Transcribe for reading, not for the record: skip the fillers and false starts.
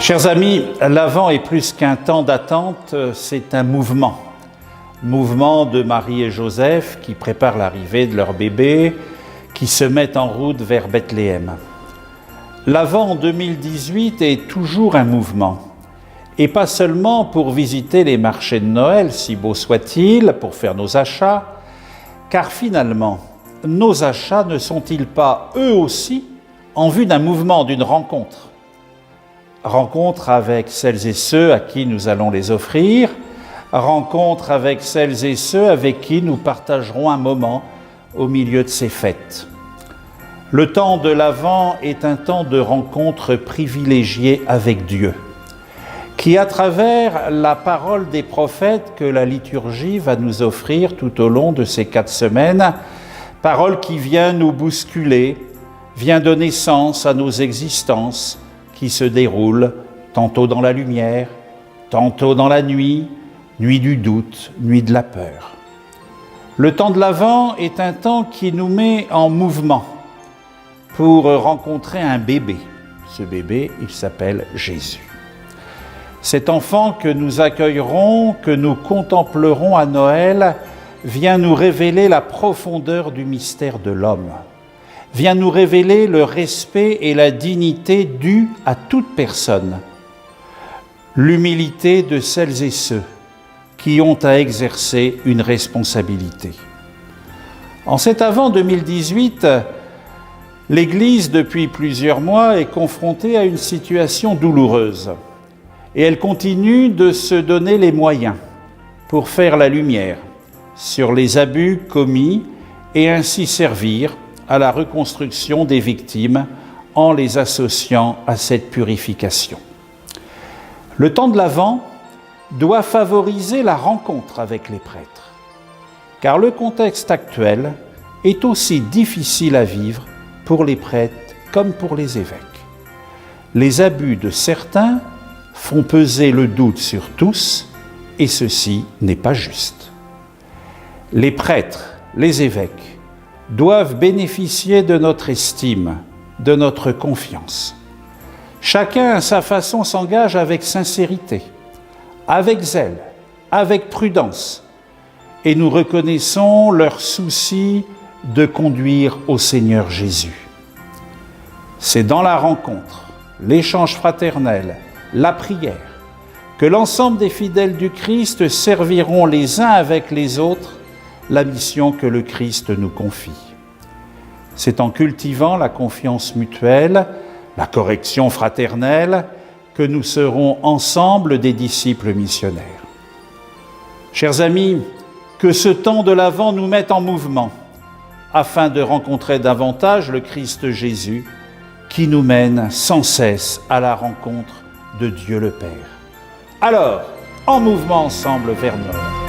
Chers amis, l'Avent est plus qu'un temps d'attente, c'est un mouvement. Mouvement de Marie et Joseph qui préparent l'arrivée de leur bébé, qui se mettent en route vers Bethléem. L'Avent en 2018 est toujours un mouvement. Et pas seulement pour visiter les marchés de Noël, si beaux soient-ils, pour faire nos achats, car finalement, nos achats ne sont-ils pas eux aussi en vue d'un mouvement, d'une rencontre? Rencontre avec celles et ceux à qui nous allons les offrir, rencontre avec celles et ceux avec qui nous partagerons un moment au milieu de ces fêtes. Le temps de l'Avent est un temps de rencontre privilégiée avec Dieu, qui, à travers la parole des prophètes que la liturgie va nous offrir tout au long de ces 4 semaines, parole qui vient nous bousculer, vient donner sens à nos existences qui se déroulent tantôt dans la lumière, tantôt dans la nuit, nuit du doute, nuit de la peur. Le temps de l'Avent est un temps qui nous met en mouvement pour rencontrer un bébé. Ce bébé, il s'appelle Jésus. Cet enfant que nous accueillerons, que nous contemplerons à Noël, vient nous révéler la profondeur du mystère de l'homme, vient nous révéler le respect et la dignité dus à toute personne, l'humilité de celles et ceux qui ont à exercer une responsabilité. En cet Avent 2018, l'Église, depuis plusieurs mois, est confrontée à une situation douloureuse. Et elle continue de se donner les moyens pour faire la lumière sur les abus commis et ainsi servir à la reconstruction des victimes en les associant à cette purification. Le temps de l'Avent doit favoriser la rencontre avec les prêtres, car le contexte actuel est aussi difficile à vivre pour les prêtres comme pour les évêques. Les abus de certains font peser le doute sur tous, et ceci n'est pas juste. Les prêtres, les évêques, doivent bénéficier de notre estime, de notre confiance. Chacun à sa façon s'engage avec sincérité, avec zèle, avec prudence, et nous reconnaissons leur souci de conduire au Seigneur Jésus. C'est dans la rencontre, l'échange fraternel, la prière, que l'ensemble des fidèles du Christ serviront les uns avec les autres la mission que le Christ nous confie. C'est en cultivant la confiance mutuelle, la correction fraternelle, que nous serons ensemble des disciples missionnaires. Chers amis, que ce temps de l'Avent nous mette en mouvement, afin de rencontrer davantage le Christ Jésus, qui nous mène sans cesse à la rencontre de Dieu le Père. Alors, en mouvement ensemble vers Noël.